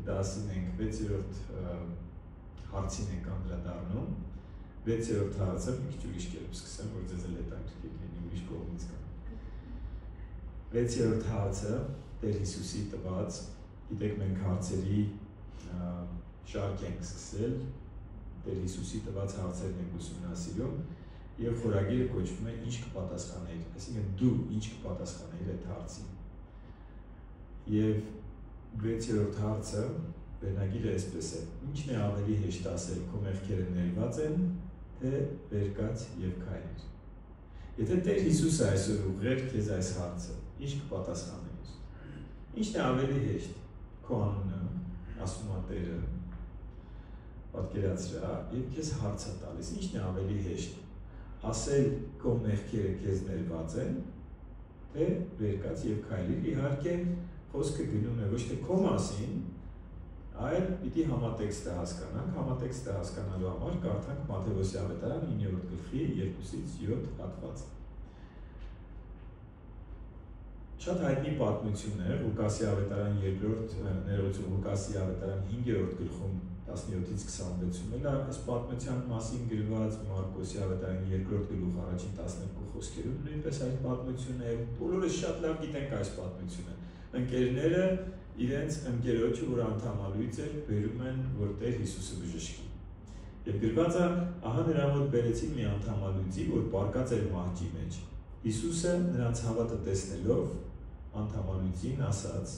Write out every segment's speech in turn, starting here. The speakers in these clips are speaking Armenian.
դասին ենք 6-րդ հարցին ենք անդրադառնում։ 6-րդ հարցը մի քիչ ուրիշ կերպ սկսեմ, որ ձեզ էլ հետաքրքիր լինի ուրիշ կողմից կան։ 6-րդ հարցը Տեր Հիսուսի տված, գիտեք մենք հարցերի շարք ենք սկսել, Տեր Հիսուսի տված հարցերն ենք ուսումնասիրում եւ խորագիրը կոչվում է ինչ կպատասխանեիր, այսինքն դու ինչ կպատասխանեիր այդ հարցին։ Եվ 6-րդ հարցը վերնագիրը այսպես է. Ինչն է ավելի հեշտ ասել, քո մեղքերը ներված են, թե վեր կաց եւ քայլիր։ Եթե Տեր Հիսուսը այսօր ուղղեր քեզ այս հարցը, ինչ կպատասխանեիր։ Ինչն է ավելի հեշտ, քո անունը, ասում է Տերը, պատկերացրա, եւ քեզ հարց է տալիս, ինչն է ավելի հեշտ, ասել քո մեղքերը քեզ ներված են, թե վեր կաց եւ քայլիր։ Իհարկե խոսքը գնում է ոչ թե քո մասին, այլ պիտի համատեքստը հասկանանք, համատեքստը հասկանալու համար կարդանք Մատթեոս ավետարան 9-րդ գլխի 2-ից 7 հատվածը։ Շատ հայտնի պատմություն է Ղուկասի ավետարան 2-րդ ներողություն Ղուկասի ավետարան 5-րդ գլխում 17-ից 26-ում էլ այս պատմության մասին գրված Մարկոսի ավետարան 2-րդ գլուխ առաջին 12 խոսքերում նույնպես այս պատմությունն է, բոլորս շատ լավ գիտենք այս պատմությունը։ Ընկերները իրենց ընկերոջը, որ անդամալույց էր, բերում են, որ Տեր Հիսուսը բժշկի։ Եվ գրված է, ահա նրա մոտ բերեցին մի անդամալույցի, որ պառկած էր մահճի մեջ։ Հիսուսը նրանց հավատը տեսնելով անդամալույցին ասաց.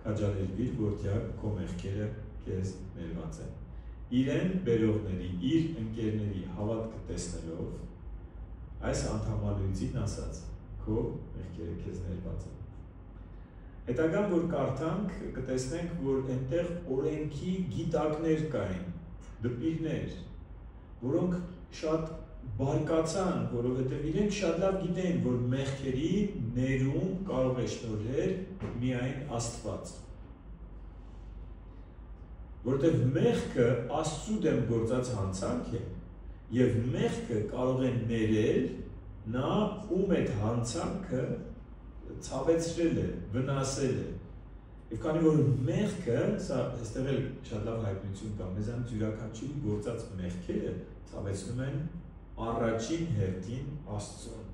քաջալերվիր, որտեղ քո մեղքերը քեզ ներված են։ Իրեն բերողների, իր ընկերների հավատքը տեսնելով այս անդամալույցին ասաց. քո մեղքերը քեզ ներված են։ Հետագան որ կարդանք, կտեսնենք, որ այնտեղ օրենքի գիտակներ կային, դպիրներ, որոնք շատ բարկացան, որովհետև իրենք շատ լավ գիտեն, որ մեղքերի ներում կարող է շնորհել միայն Աստված։ Որովհետև մեղքը Աստծու դեմ գործած հանցանք է, եւ մեղքը կարող է ներել նա, ում այդ հանցանքը ցավեցրել է, վնասել է։ Եվ քանի որ մեղքը, սա այստեղ էլ շատ լավ հայտնություն կա, մեզանից յուրաքանչյուրի գործած մեղքերը ցավեցնում են առաջին հերթին Աստծուն։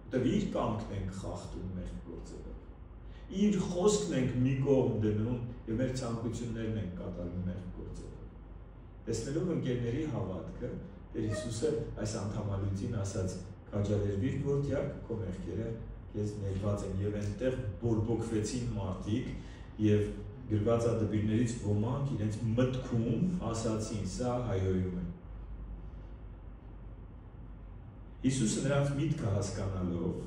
Որտեղ իր կամքն ենք խախտում մեղք գործելով։ Իր խոսքն ենք մի կողմ դնում եւ մեր ցանկություններն ենք կատարում մեղք գործելով։ Տեսնելով ընկերների հավատքը, Տեր Հիսուսը այս անդամալույցին ասաց. քաջալերվիր, որտեղ քո մեղքերը քեզ ներված են, եւ այնտեղ բորբոքվեցին մարդիկ եւ գրված է դպիրներից ոմանք իրենց մտքում ասացին. սա հայհոյում է։ Հիսուսը նրանց միտքը հասկանալով,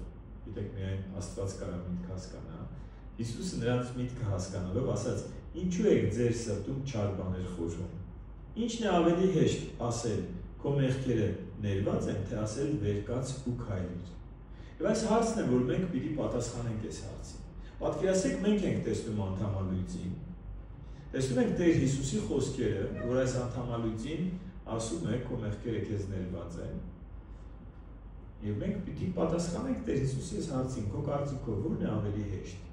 գիտեք միայն Աստված կարող միտք հասկանա, Հիսուսը նրանց միտքը հասկանալով ասաց. ինչու եք ձեր սրտում չար բաներ խորհում։ Ինչն է ավելի հեշտ ասել, քո մեղքերը ներված են, թե ասել վեր կաց ու քայլիր։ Եվ այս հարցն է, որ մենք պիտի պատասխանենք այս հարցին։ Պատկերացրեք, մենք ենք տեսնում անդամալույցին, տեսնում ենք Տեր Հիսուսի խոսքերը, որ այս անդամալույցին ասում է, քո մեղքերը քեզ ներված են։ Եվ մենք պիտի պատասխանենք Տեր Հիսուսի այս հարցին, քո կարծիքով ո՞րն է ավելի հեշտ։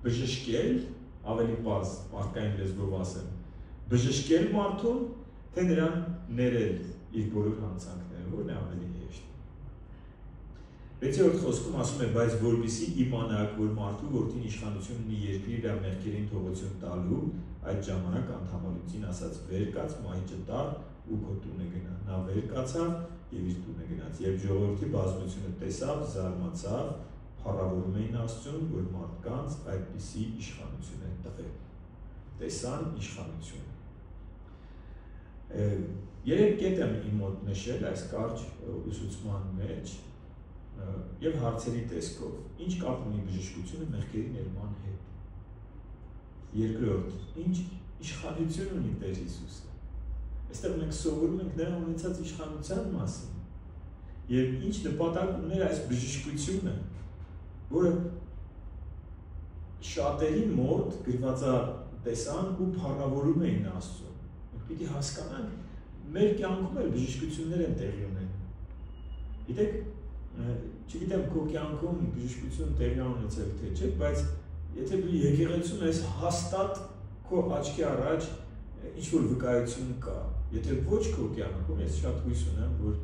Բժշկել, ավելի պարզ մարդկային լեզվով ասեմ, բժշկել մարդուն, թե նրան ներել իր բոլոր հանցանքները, ո՞րն է ավելի հեշտ։ 6-րդ խոսքում ասում է, բայց որպեսզի իմանաք, որ մարդու որդին իշխանություն ունի երկրի վրա մեղքերին թողություն տալու, այդ ժամանակ անդամալույցին ասաց. վեր կաց, մահիճը տար ու քո տունը գնա։ Նա վեր կացավ եւ իր տունը գնաց։ Եվ ժողովրդի բազմությունը տեսավ, զարմացավ, փառավորում էին Աստծուն, որ մարդկանց այդպիսի իշխանություն են տվել։ Տեսան իշխանություն։ Երեք կետ եմ իմ մոտ նշել այս կարճ ուսուցման մեջ եւ հարցերի տեսքով։ Ինչ կապ ունի բժշկությունը մեղքերի ներման հետ։ Երկրորդ, ինչ իշխանություն ունի Տեր Հիսուսը։ Այստեղ մենք սովորում ենք նրա ունեցած իշխանության մասին։ Եվ ինչ նպատակ ուներ այս բժշկությունը, որը շատերի մոտ գրված է տեսան ու փառավորում էին Աստծուն։ Մենք պիտի հասկանանք, մեր կյանքում էլ բժշկություններ են տեղի ունենում։ Գիտեք, չգիտեմ քո կյանքում բժշկություն տեղի ունեցել թե չէ, բայց եթե դու եկեղեցում ես հաստատ քո աչքի առաջ ինչ-որ վկայություն կա, եթե ոչ քո կյանքում, ես շատ հույս ունեմ, որ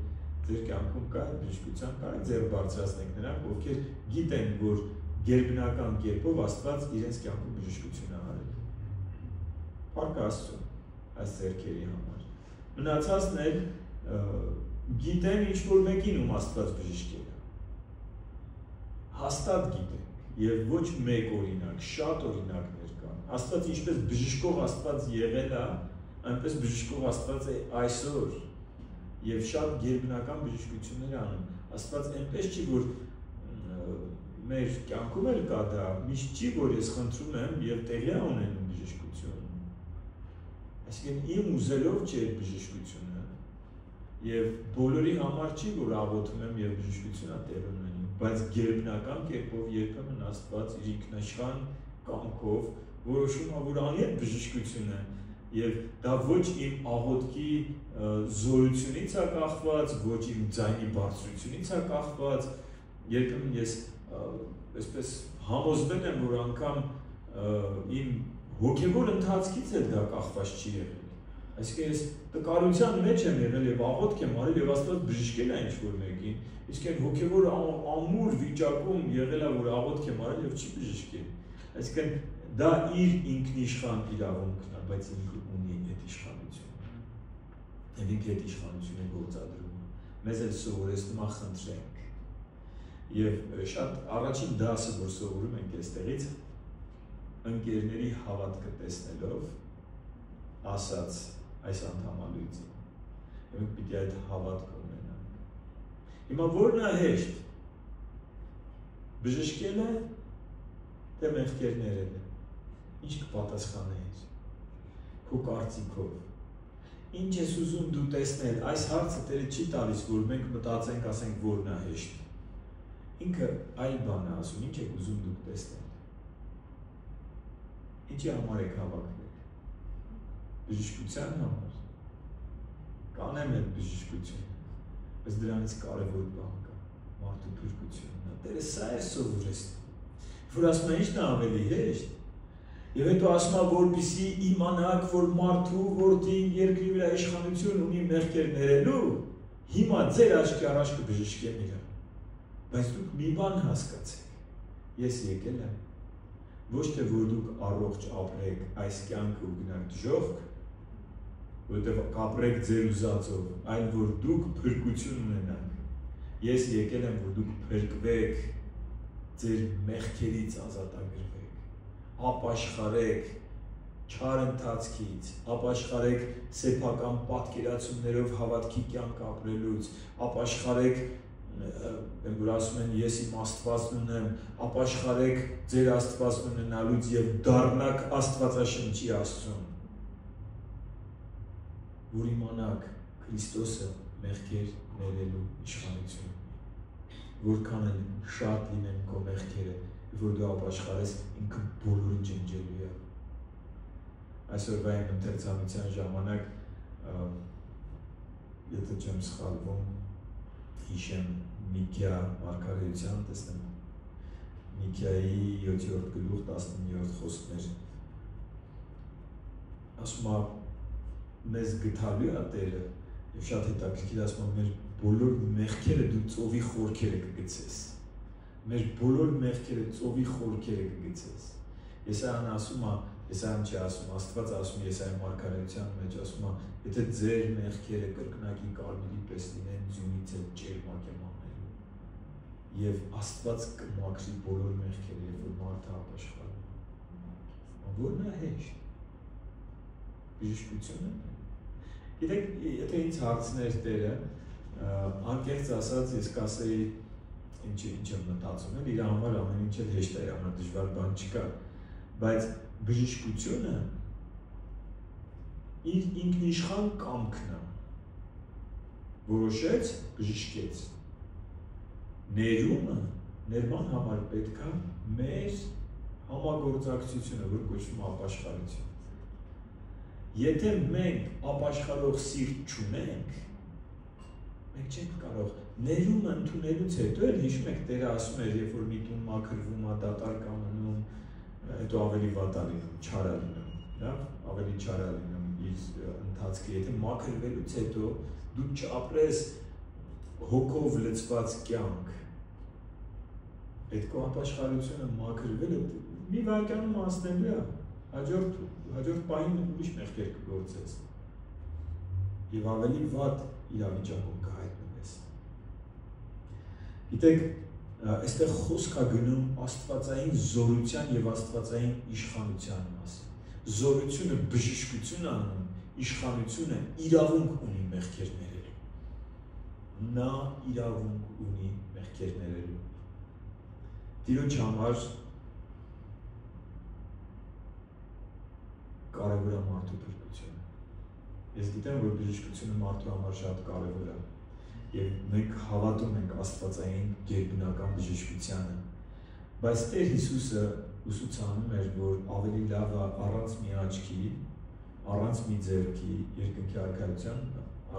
ձեր կյանքում կա բժշկության, կարող ձեր բարձրացնեք նրանք, ովքեր գիտեն, որ գերբնական կերպով Աստված իրենց կյանքում բժշկություն է արել։ Փառք Աստծուն այս ձեռքերի համար։ Մնացածն էլ գիտեն ինչ-որ մեկին ում Աստված բժշկել է։ Հաստատ գիտենք, եւ ոչ մեկ օրինակ, շատ օրինակներ կան։ Աստված ինչպես բժշկող Աստված եղել է, այնպես բժշկող Աստված է այսօր եւ շատ գերբնական բժշկություններ անում։ Աստված այնպես չի, որ մեր կյանքում էլ կա դա, միշտ չի, որ ես խնդրում եմ եւ տեղի ունենում բժշկություն։ Այսինքն իմ ուզելով չէ բժշկությունը եւ բոլորի համար չի, որ աղոթում եմ եւ բժշկությունը տեղի ունենում, բայց գերբնական կերպով երբեմն Աստված իր ինքնաշխան կամքով որոշում է, որ անի այդ բժշկությունը եւ դա ոչ իմ աղոթքի զորությունից է կախված, ոչ իմ ձայնի բարձրությունից է կախված, երբեմն ես այսպես համոզվել եմ, որ անգամ իմ հոգևոր ընթացքից էլ դա կախված չի եղել։ Այսինքն ես տկարության մեջ եմ եղել եւ աղոթք եմ արել եւ Աստված բժշկել է ինչ-որ մեկին, իսկ այն հոգևոր ամուր վիճակում եղել է, որ աղոթք եմ արել եւ չի բժշկել։ Այսինքն դա իր ինքնիշխան իրավունքն է, բայց ինքը ունի այդ իշխանությունը։ Եվ ինքը այդ իշխանությունը գործադրում է։ Մեզ էլ սովորեցնում է խնդրենք։ Եվ շատ առաջին դասը, որ սովորում ենք այստեղից, ընկերների հավատքը տեսնելով ասաց այս անդամալույցին։ Եվ մենք պիտի այդ հավատքը ունենանք։ Հիմա որն է հեշտ։ Բժշկելը, թե մեղքերները։ Ինչ կպատասխանեիր։ Քո կարծիքով։ Ինչ ես ուզում դու տեսնել, այս հարցը Տերը չի տալիս, որ մենք մտածենք, ասենք որն է հեշտ։ Ինքը այլ բան է ասում, ինչ եք ուզում դուք տեսնել։ Ինչի համար եք հավաքվել։ Բժշկության համար։ Կանեմ այդ բժշկությունը, բայց դրանից կարևոր բան կա, մարդու փրկությունն է։ Տերը սա է սովորեցնում, որ ասում է ինչն է ավելի հեշտ։ Եվ հետո ասում է, որպեսզի իմանաք, որ մարդու որդին երկրի վրա իշխանություն ունի մեղքեր ներելու, հիմա ձեր աչքի առաջ կբժշկեմ իրան։ Բայց դուք մի բան հասկացեք, ես եկել եմ, ոչ թե որ դուք առողջ ապրեք այս կյանքը ու գնաք դժոխք, որովհետև կապրեք ձեր ուզածով, այլ որ դուք փրկություն ունենաք։ Ես եկել եմ, որ դուք փրկվեք, ձեր մեղքերից ազատագրվեք, ապաշխարեք չար ընթացքից, ապաշխարեք սեփական պատկերացումներով հավատքի կյանք ապրելուց, ապաշխարեք որ ասում են ես իմ Աստվածն ունեմ, ապաշխարեք ձեր Աստվածն ունենալուց եւ դառնաք Աստվածաշնչի Աստծուն, որ իմանաք Քրիստոսը մեղքեր ներելու իշխանություն, որքան էլ շատ լինեն քո մեղքերը, որ դու ապաշխարես ինքը բոլորին ջնջելու է։ Այսօրվա իմ ընթերցանության ժամանակ, եթե չեմ սխալվում, հիշեմ Միքիա մարգարեության, տեսնեմ Միքիայի 7-րդ գլուխ 19-րդ խոսքներ, ասում է մեզ գթալու է Տերը եւ շատ հետաքրքիր ասում է մեր բոլոր մեղքերը դու ծովի խորքերը կգցես, մեր բոլոր մեղքերը ծովի խորքերը կգցես։ Եսայան ասում է, Եսայան չի ասում, Աստված ասում Եսայի մարգարեության մեջ ասում է, եթե ձեր մեղքերը կրկնակի կարմիրի պես լինեն, ձյունից էլ ճերմակ եմ անելու։ Եվ Աստված կմաքրի բոլոր մեղքերը, երբ որ մարդը ապաշխարում։ Որն է հեշտ։ Բժշկությունը։ Գիտեք, եթե ինձ հարցներ Տերը, անկեղծ ասած ես կասեի ինչ եմ մտածում, իր համար ամեն ինչ էլ հեշտ է, համար դժվար բան չկա, բայց բժշկությունը իր ինքնիշխան կամքն է, որոշեց, բժշկեց։ Ներումը, ներման համար պետք է մեր համագործակցությունը, որ կոչվում է ապաշխարություն։ Եթե մենք ապաշխարող սիրտ չունենք, մենք չենք կարող ներումը ընդունելուց հետո էլ հիշում եք Տերը ասում էր, երբ որ մի տուն մաքրվում է, դատարկ է մնում, հետո ավելի վատ է լինում, չար է լինում, ավելի չար է լինում իր ընթացքը, եթե մաքրվելուց հետո դու չապրես հոգով լցված կյանք, այդ քո ապաշխարությունը մաքրվելը մի վայրկյանում հասնելու է, հաջորդ պահին ուրիշ մեղքեր կգործես եւ ավելի վատ իրավիճակում կհայտնվես։ Գիտեք, այստեղ խոսք է գնում աստվածային զորության եւ աստվածային իշխանության մասին։ Զորությունը բժշկություն անում, իշխանությունը իրավունք ունի մեղքեր ներելու։ Նա իրավունք ունի մեղքեր ներելու։ Տիրոջ համար կարևոր է մարդու փրկությունը։ Ես գիտեմ, որ բժշկությունը մարդու համար շատ կարևոր է, եւ մենք հավատում ենք աստվածային գերբնական բժշկությանը, բայց Տեր Հիսուսը ուսուցանում էր, որ ավելի լավ է առանց մի աչքի, առանց մի ձեռքի երկնքի արքայության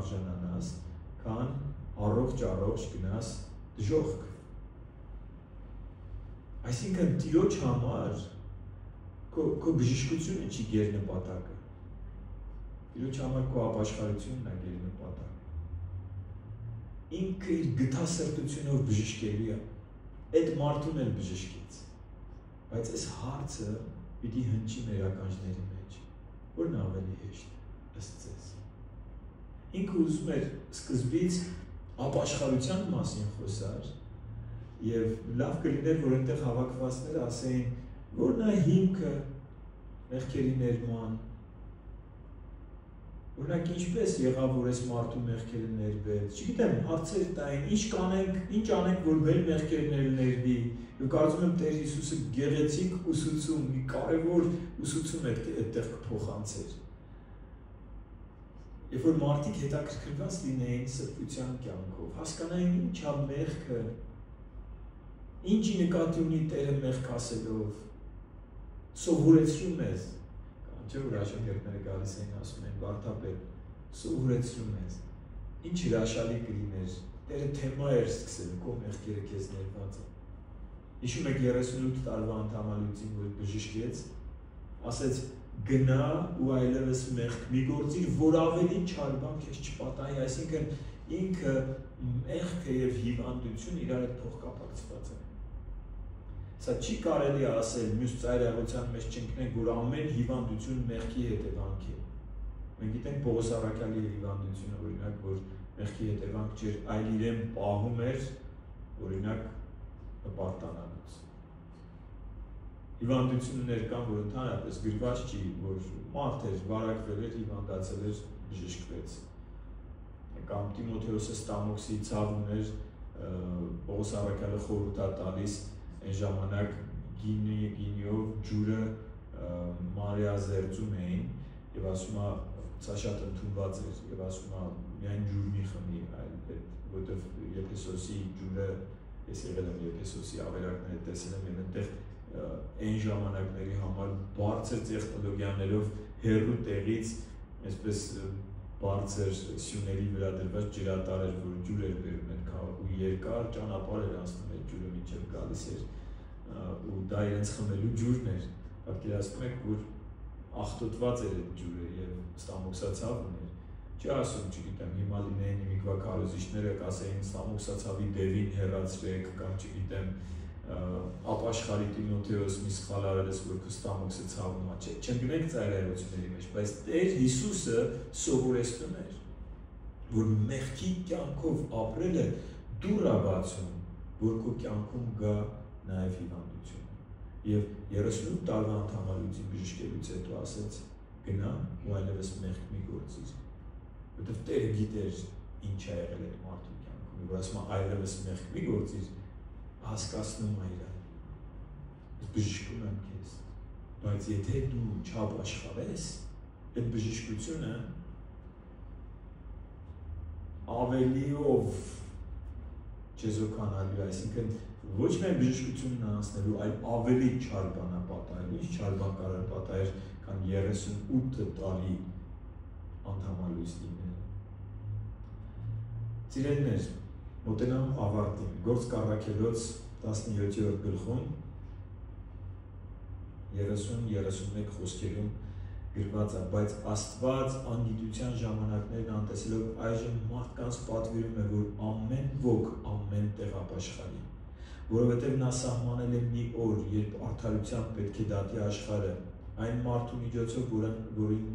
արժանանաս, քան առողջ գնաս դժոխք։ Այսինքն Տիրոջ համար քո բժշկությունը չի գերնպատակը։ Տիրոջ համար քո ապաշխարությունն է գերնպատակը։ Ինքը իր գթասրտությունով բժշկելի է։ Այդ մարդուն էլ բժշկեց։ Բայց այս հարցը պիտի հնչի մեր ականջների մեջ, որն ավելի հեշտ ըստ ձեզ։ Ինքը ուզում էր սկզբից ապաշխարության մասին խոսար, եւ լավ կլիներ, որ այնտեղ հավաքվածները ասեին, որն է հիմքը մեղքերի ներման, օրինակ ինչպես եղավ, որ այս մարդու մեղքերը ներվեց, չգիտեմ, հարցեր տային, ինչ անենք, որ մեր մեղքերը ներվի, եւ կարծում եմ Տեր Հիսուսը գեղեցիկ ուսուցում, մի կարևոր ուսուցում այդտեղ կփոխանցեր։ Երբ որ մարդիկ հետաքրքրված լինեին սրբության կյանքով, հասկանային ինչ է մեղքը, ինչի նկատի ունի Տերը մեղք ասելով, սովորեցրում ես, չէ՞ որ աշակերտները գալիս էին ասում են վարդապետ, սովորեցրում ես, ինչ հրաշալի կլիներ, Տերը թեմա էր սկսել, քո մեղքերը քեզ ներված են։ Հիշում եք 38 տարվա անդամալույցին, որ բժշկեց, ասեց գնա ու այլևս մեղք մի գործիր, որ ավելի չար բան քեզ չպատահի, այսինքն ինքը մեղքը եւ հիվանդությունը իրար հետ փոխկապակցված են։ Սա չի կարելի ասել մյուս ծայրահեղության մեջ չընկնենք, որ ամեն հիվանդություն մեղքի հետևանք է։ Մենք գիտենք Պողոս առաքյալի հիվանդությունը, օրինակ, որ մեղքի հետևանք չէր, այլ իրեն պահում էր, օրինակ, հպարտանալուց։ Հիվանդություններ կան, որ ընդհանրապես գրված չի, որ մարդ էր, վարակվել էր, հիվանդացել էր, բժշկվեց։ Կամ Տիմոթեոսը Ստամոքսի ցավ ուներ, Պողոս առաքյալը խորհուրդ է տալիս այն ժամանակ գինիով ջուրը Մարիա զերծում էին եւ ասում է սա շատ ընդունված էր եւ ասում է միայն ջուր մի խմի, որովհետեւ Եփեսոսի ջուրը ես եղել եմ Եփեսոսի ավերակները տեսել եմ եւ այնտեղ այն ժամանակների համար բարձր տեխնոլոգիաներով հեռու տեղից այսպես բարձր սյուների վրա դրված ջրատար էր, որ ջուր էր բերում այդ քաղաքում, երկար ճանապարհ էր անցնում այդ ջուրը մինչև գալիս էր ու դա իրենց խմելու ջուրն էր, պատկերացնում եք, որ աղտոտված էր այդ ջուրը եւ ստամոքսացավ ուներ, չի ասում, չգիտեմ, հիմա լինեին իմիկվա քարոզիչները կասեին ստամոքսացավի դևին հեռացրեք կամ չգիտեմ ապաշխարի Տիմոթեոս մի սխալ արել ես, որ քո ստամոքսը ցավում է, չընկնենք ծայրահեղությունների մեջ, բայց Տեր Հիսուսը սովորեցնում էր, որ մեղքի կյանքով ապրելը դուռ է բացում, որ քո կյանքում գա նաև հիվանդությունը։ Եվ 38 տարվա անդամալույցի բժշկելուց հետո ասեց գնա ու այլևս մեղք մի գործիր, որովհետև Տերը գիտեր ինչ է եղել այդ մարդու կյանքում, որ ասում է այլևս մեղք մի գործիր, հասկացնում է իրան, բժշկում եմ քեզ, բայց եթե դու չապաշխարես, այդ բժշկությունը ավելիով չեզոքանալու, այսինքն ոչ միայն բժշկությունն անցնելու, այլ ավելի չար բան է պատահել, ինչ չար բան կարող պատահել, քան 38 տարի անդամալույց լինել։ Սիրելիներ, մոտենամ ավարտին, Գործք առաքելոց 17-րդ գլխում 30-31 խոսքերում գրված է, բայց Աստված անգիտության ժամանակներն անտեսելով այժմ մարդկանց պատվիրում է, որ ամեն ոք ամեն տեղ ապաշխարի, որովհետև նա սահմանել է մի օր, երբ արդարությամբ պետք է դատի աշխարհը, այն մարդու միջոցով, որին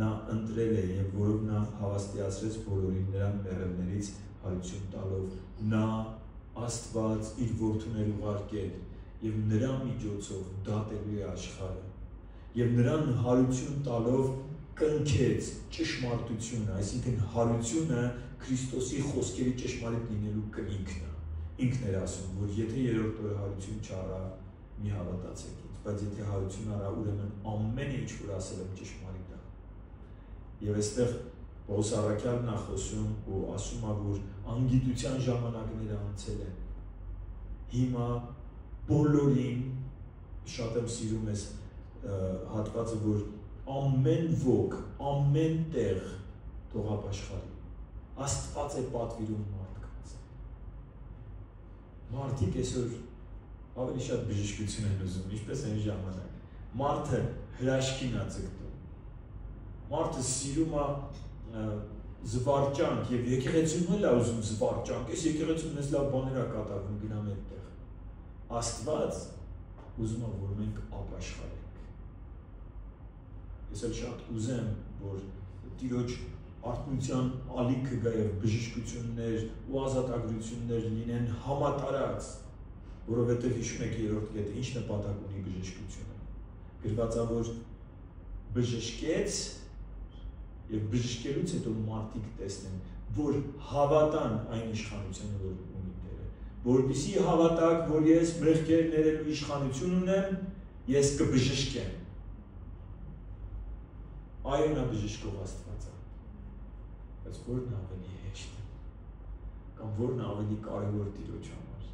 նա ընտրել է եւ որով նա հավաստիացրեց բոլորին նրան մեռելներից հարություն տալով, նա Աստված իր որդուներ ուղարկել եւ նրա միջոցով դատելու է աշխարհը եւ նրան հարություն տալով կնքեց ճշմարտությունը, այսինքն հարությունը Քրիստոսի խոսքերի ճշմարիտ լինելու կնիքն է։ Ինքն էր ասում, որ եթե երրորդ օրը հարություն չառա, մի հավատացեք ինձ, բայց եթե հարություն առա, ուրեմն ամեն ինչ որ ասել եմ ճշմարիտ է։ Եվ այստեղ Պողոս առաքյալն է խոսում ու ասում է, որ անգիտության ժամանակները անցել են։ Հիմա բոլորին, շատ եմ սիրում ես հատվածը, որ ամեն ոք, ամեն տեղ թող ապաշխարի։ Աստված է պատվիրում մարդկանց։ Մարդիկ այսօր ավելի շատ բժշկություն են ուզում, ինչպես այն ժամանակ։ Մարդը հրաշքին է ձգտում։ Մարդը սիրում է զվարճանք եւ եկեղեցում էլ է ուզում զվարճանք, այս եկեղեցում մեզ լավ բաներ է կատարվում, գնամ այդտեղ։ Աստված ուզում է, որ մենք ապաշխարենք։ Ես էլ շատ ուզեմ, որ Տիրոջ արթնության ալիքը գա եւ բժշկություններ ու ազատագրություններ լինեն համատարած, որովհետեւ հիշում եք երրորդ կետը, ինչ նպատակ ունի բժշկությունը։ Գրված է, որ բժշկեց եւ բժշկելուց հետո մարդիկ տեսնեն, որ հավատան այն իշխանությունը, որ ունի Տերը, որպեսզի հավատակ, որ ես մեղքեր ներելու իշխանություն ունեմ, ես կբժշկեմ։ Այո, նա բժշկող Աստված է, բայց որն ավելի հեշտ է, կամ որն ավելի կարևոր Տիրոջ համար։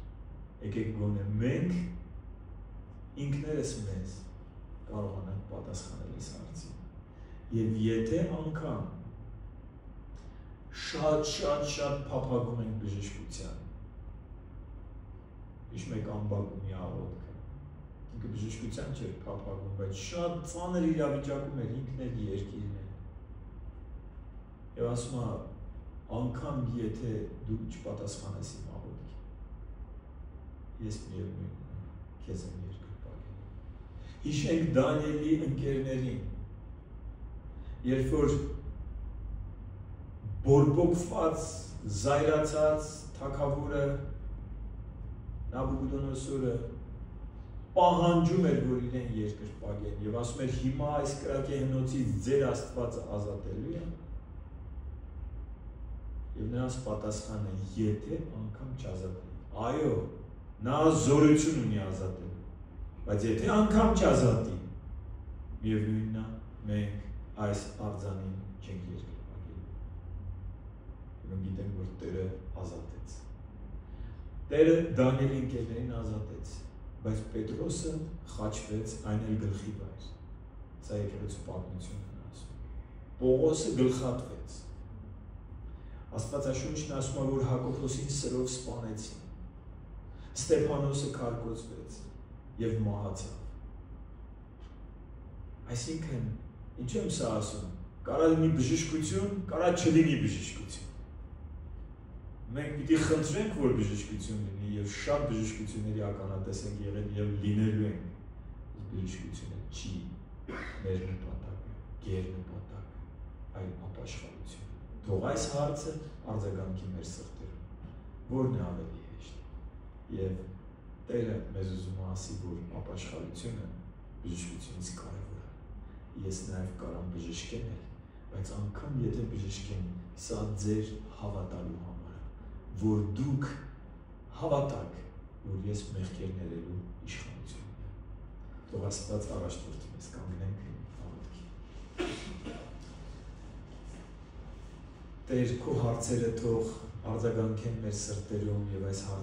Եկեք գոնե մենք ինքներս մեզ կարողանանք պատասխանել այս հարցին։ Եվ եթե անգամ շատ փափագում ենք բժշկության, հիշում եք Ամբակումի աղոթքը, ինքը բժշկության չէր փափագում, բայց շատ ծանր իրավիճակում էր, ինքն էլ երկիրն էր։ Եվ ասում է, անգամ եթե դու չպատասխանես իմ աղոթքին, ես միևնույն քեզ եմ երկրպագել։ Հիշենք Դանիելի ընկերներին, երբ որ բորբոքված, զայրացած թագավորը Նաբուկոդոնոսորը պահանջում էր, որ իրեն երկրպագեն եւ ասում էր հիմա այս կրակի հնոցից ձեր Աստվածը ազատելու է։ Եվ նրանց պատասխանը եթե անգամ չազատի։ Այո, նա զորություն ունի ազատելու, բայց եթե անգամ չազատի, միևնույնն է, մենք այս արձանին չենք երկրպագելու։ Մենք գիտենք, որ Տերը ազատեց։ Տերը Դանիելի ընկերներին ազատեց, բայց Պետրոսը խաչվեց, այն էլ գլխի վայր։ Սա եկեղեցու պատմությունն է ասում։ Պողոսը գլխատվեց։ Աստվածաշունչն ասում է, որ Հակոբոսին սրով սպանեցին։ Ստեփանոսը քարկոծվեց եւ մահացավ։ Այսինքն, ինչու եմ սա ասում, կարա լինի բժշկություն, կարա չլինի բժշկություն։ Մենք պիտի խնդրենք, որ բժշկություն լինի եւ շատ բժշկությունների ականատես ենք եղել եւ լինելու ենք։ Բժշկությունը չի մեր նպատակը, գերնպատակը, այլ ապաշխարություն։ Թող այս հարցը արձագանքի մեր սրտերում, որն է ավելի հեշտ։ Եվ Տերը մեզ ուզում է ասի, որ ապաշխարությունը բժշկությունից կարևոր է։ Ես նաև կարամ բժշկեմ, բայց անգամ եթե բժշկեմ, սա ձեր հավատալու համար է, որ դուք հավատաք, որ ես մեղքեր ներելու իշխանություն ունեմ։ Թող Աստված առաջնորդի մեզ, կանգնենք աղոթքի։ Տեր, քո հարցերը թող արձագանքեն մեր սրտերում եւ այս